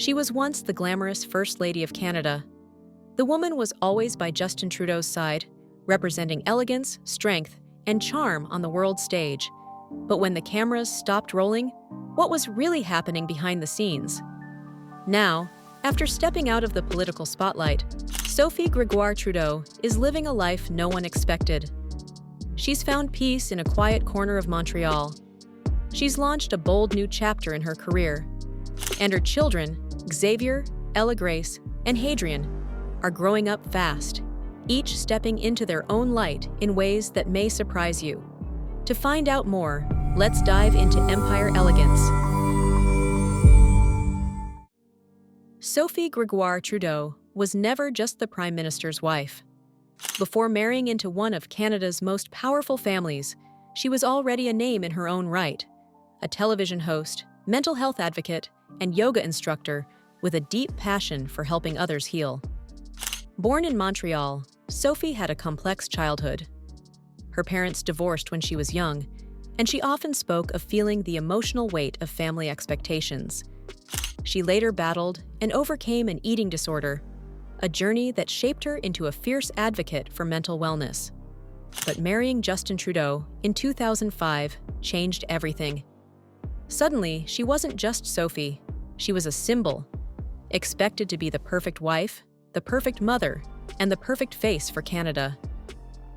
She was once the glamorous First Lady of Canada. The woman was always by Justin Trudeau's side, representing elegance, strength, and charm on the world stage. But when the cameras stopped rolling, what was really happening behind the scenes? Now, after stepping out of the political spotlight, Sophie Grégoire Trudeau is living a life no one expected. She's found peace in a quiet corner of Montreal. She's launched a bold new chapter in her career. And her children, Xavier, Grace, and Hadrien, are growing up fast, each stepping into their own light in ways that may surprise you. To find out more, let's dive into Empire Elegance. Sophie Grégoire Trudeau was never just the Prime Minister's wife. Before marrying into one of Canada's most powerful families, she was already a name in her own right. A television host, mental health advocate, and yoga instructor with a deep passion for helping others heal. Born in Montreal, Sophie had a complex childhood. Her parents divorced when she was young, and she often spoke of feeling the emotional weight of family expectations. She later battled and overcame an eating disorder, a journey that shaped her into a fierce advocate for mental wellness. But marrying Justin Trudeau in 2005 changed everything. Suddenly, she wasn't just Sophie, she was a symbol, expected to be the perfect wife, the perfect mother, and the perfect face for Canada.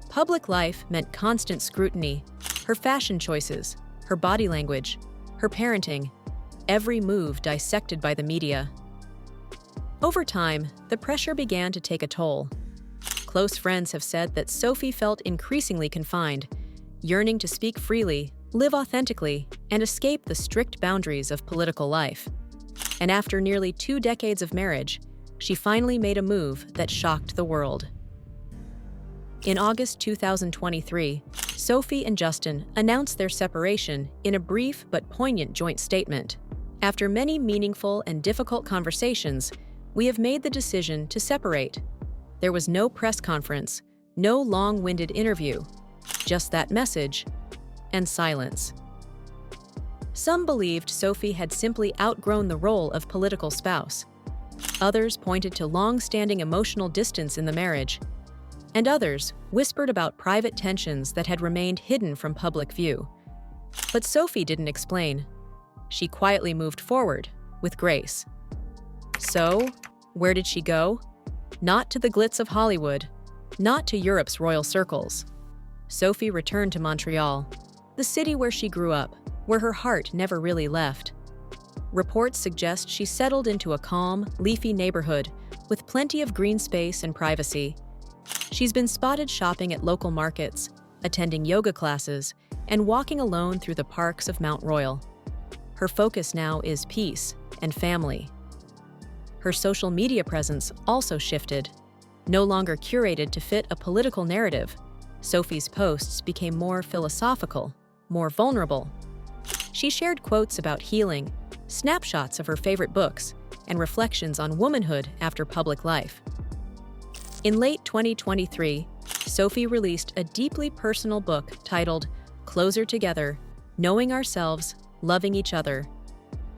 Public life meant constant scrutiny, her fashion choices, her body language, her parenting, every move dissected by the media. Over time, the pressure began to take a toll. Close friends have said that Sophie felt increasingly confined, yearning to speak freely, live authentically, and escape the strict boundaries of political life. And after nearly 2 decades of marriage, she finally made a move that shocked the world. In August 2023, Sophie and Justin announced their separation in a brief but poignant joint statement. After many meaningful and difficult conversations, we have made the decision to separate. There was no press conference, no long-winded interview, just that message and silence. Some believed Sophie had simply outgrown the role of political spouse. Others pointed to long-standing emotional distance in the marriage, and others whispered about private tensions that had remained hidden from public view. But Sophie didn't explain. She quietly moved forward, with grace. So, where did she go? Not to the glitz of Hollywood, not to Europe's royal circles. Sophie returned to Montreal, the city where she grew up, where her heart never really left. Reports suggest she settled into a calm, leafy neighborhood with plenty of green space and privacy. She's been spotted shopping at local markets, attending yoga classes, and walking alone through the parks of Mount Royal. Her focus now is peace and family. Her social media presence also shifted. No longer curated to fit a political narrative, Sophie's posts became more philosophical, more vulnerable. She shared quotes about healing, snapshots of her favorite books, and reflections on womanhood after public life. In late 2023, Sophie released a deeply personal book titled Closer Together: Knowing Ourselves, Loving Each Other.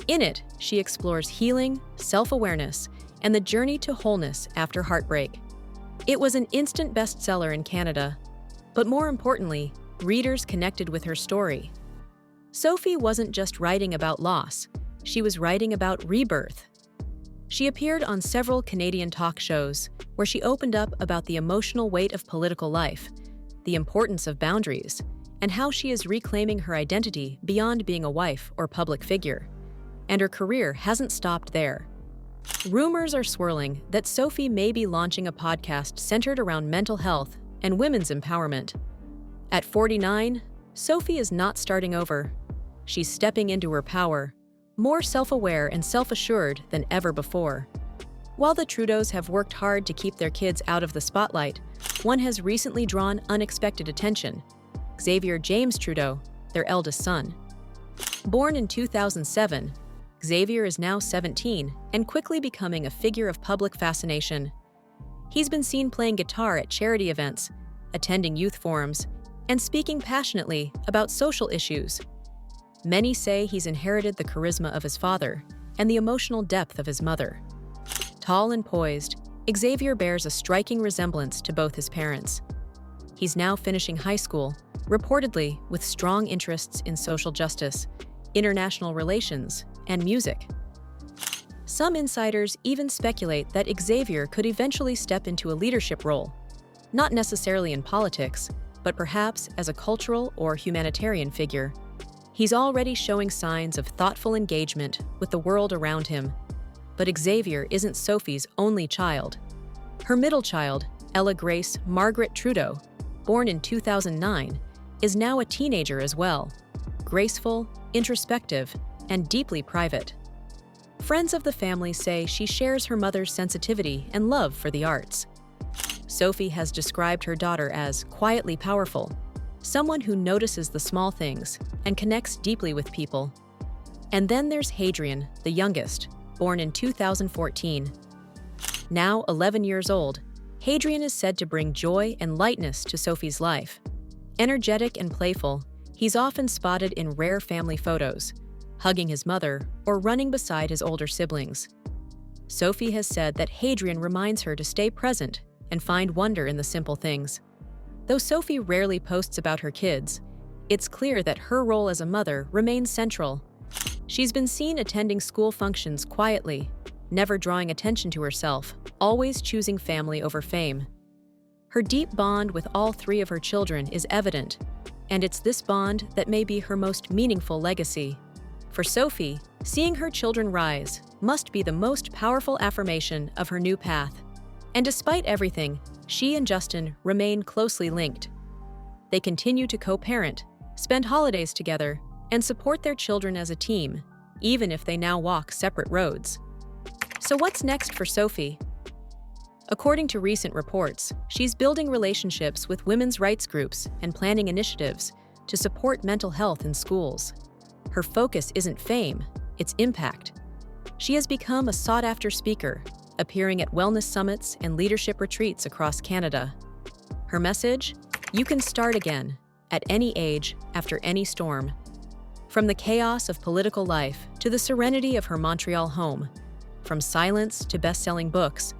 In it, she explores healing, self-awareness, and the journey to wholeness after heartbreak. It was an instant bestseller in Canada, but more importantly, readers connected with her story. Sophie wasn't just writing about loss, she was writing about rebirth. She appeared on several Canadian talk shows where she opened up about the emotional weight of political life, the importance of boundaries, and how she is reclaiming her identity beyond being a wife or public figure. And her career hasn't stopped there. Rumors are swirling that Sophie may be launching a podcast centered around mental health and women's empowerment. At 49, Sophie is not starting over. She's stepping into her power, more self-aware and self-assured than ever before. While the Trudeaus have worked hard to keep their kids out of the spotlight, one has recently drawn unexpected attention: Xavier James Trudeau, their eldest son. Born in 2007, Xavier is now 17 and quickly becoming a figure of public fascination. He's been seen playing guitar at charity events, attending youth forums, and speaking passionately about social issues. Many say he's inherited the charisma of his father, and the emotional depth of his mother. Tall and poised, Xavier bears a striking resemblance to both his parents. He's now finishing high school, reportedly with strong interests in social justice, international relations, and music. Some insiders even speculate that Xavier could eventually step into a leadership role, not necessarily in politics, but perhaps as a cultural or humanitarian figure. He's already showing signs of thoughtful engagement with the world around him. But Xavier isn't Sophie's only child. Her middle child, Ella Grace Margaret Trudeau, born in 2009, is now a teenager as well, graceful, introspective, and deeply private. Friends of the family say she shares her mother's sensitivity and love for the arts. Sophie has described her daughter as quietly powerful, someone who notices the small things and connects deeply with people. And then there's Hadrien, the youngest, born in 2014. Now 11 years old, Hadrien is said to bring joy and lightness to Sophie's life. Energetic and playful, he's often spotted in rare family photos, hugging his mother or running beside his older siblings. Sophie has said that Hadrien reminds her to stay present and find wonder in the simple things. Though Sophie rarely posts about her kids, it's clear that her role as a mother remains central. She's been seen attending school functions quietly, never drawing attention to herself, always choosing family over fame. Her deep bond with all three of her children is evident, and it's this bond that may be her most meaningful legacy. For Sophie, seeing her children rise must be the most powerful affirmation of her new path. And despite everything, she and Justin remain closely linked. They continue to co-parent, spend holidays together, and support their children as a team, even if they now walk separate roads. So what's next for Sophie? According to recent reports, she's building relationships with women's rights groups and planning initiatives to support mental health in schools. Her focus isn't fame, it's impact. She has become a sought-after speaker, appearing at wellness summits and leadership retreats across Canada. Her message? You can start again, at any age, after any storm. From the chaos of political life to the serenity of her Montreal home, from silence to best-selling books,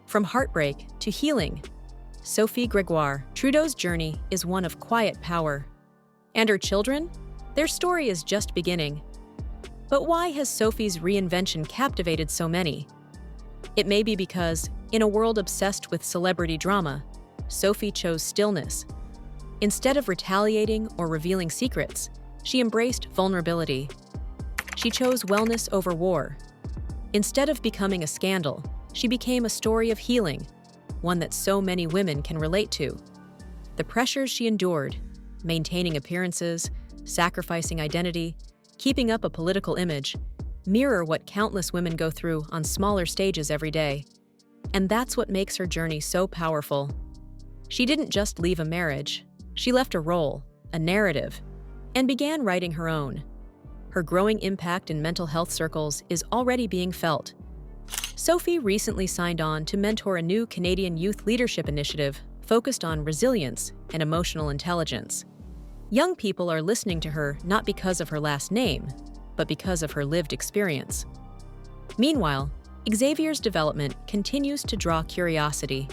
from heartbreak to healing, Sophie Grégoire Trudeau's journey is one of quiet power. And her children? Their story is just beginning. But why has Sophie's reinvention captivated so many? It may be because, in a world obsessed with celebrity drama, Sophie chose stillness. Instead of retaliating or revealing secrets, she embraced vulnerability. She chose wellness over war. Instead of becoming a scandal, she became a story of healing, one that so many women can relate to. The pressures she endured, maintaining appearances, sacrificing identity, keeping up a political image, mirror what countless women go through on smaller stages every day. And that's what makes her journey so powerful. She didn't just leave a marriage, she left a role, a narrative, and began writing her own. Her growing impact in mental health circles is already being felt. Sophie recently signed on to mentor a new Canadian youth leadership initiative focused on resilience and emotional intelligence. Young people are listening to her not because of her last name, but because of her lived experience. Meanwhile, Xavier's development continues to draw curiosity.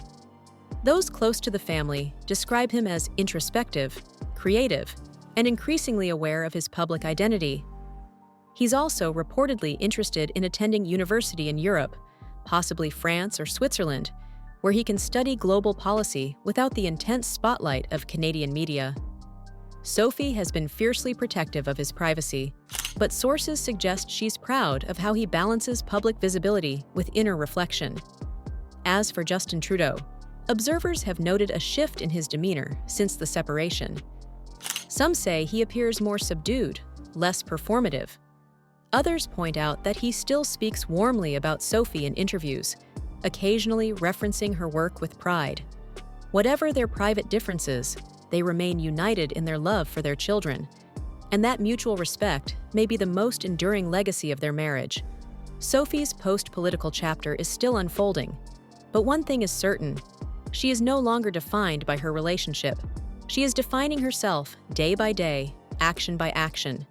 Those close to the family describe him as introspective, creative, and increasingly aware of his public identity. He's also reportedly interested in attending university in Europe, possibly France or Switzerland, where he can study global policy without the intense spotlight of Canadian media. Sophie has been fiercely protective of his privacy, but sources suggest she's proud of how he balances public visibility with inner reflection. As for Justin Trudeau, observers have noted a shift in his demeanor since the separation. Some say he appears more subdued, less performative. Others point out that he still speaks warmly about Sophie in interviews, occasionally referencing her work with pride. Whatever their private differences, they remain united in their love for their children, and that mutual respect may be the most enduring legacy of their marriage. Sophie's post-political chapter is still unfolding, but one thing is certain: she is no longer defined by her relationship. She is defining herself day by day, action by action.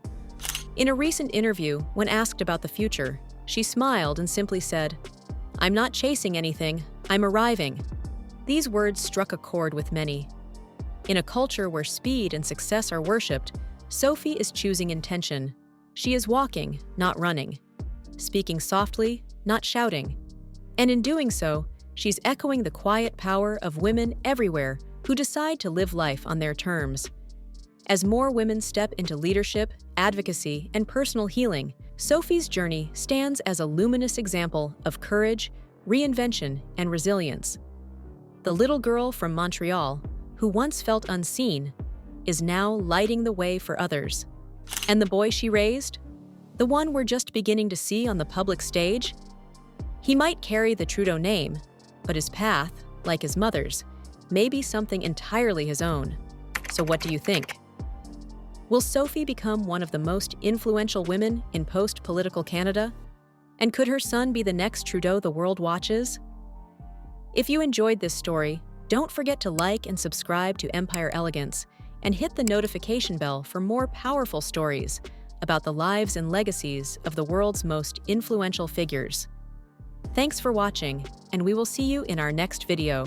In a recent interview, when asked about the future, She smiled and simply said, "I'm not chasing anything, I'm arriving." These words struck a chord with many. In a culture where speed and success are worshipped, Sophie is choosing intention. She is walking, not running. Speaking softly, not shouting. And in doing so, she's echoing the quiet power of women everywhere who decide to live life on their terms. As more women step into leadership, advocacy, and personal healing, Sophie's journey stands as a luminous example of courage, reinvention, and resilience. The little girl from Montreal, who once felt unseen, is now lighting the way for others. And the boy she raised? The one we're just beginning to see on the public stage? He might carry the Trudeau name, but his path, like his mother's, may be something entirely his own. So what do you think? Will Sophie become one of the most influential women in post-political Canada? And could her son be the next Trudeau the world watches? If you enjoyed this story, don't forget to like and subscribe to Empire Elegance and hit the notification bell for more powerful stories about the lives and legacies of the world's most influential figures. Thanks for watching, and we will see you in our next video.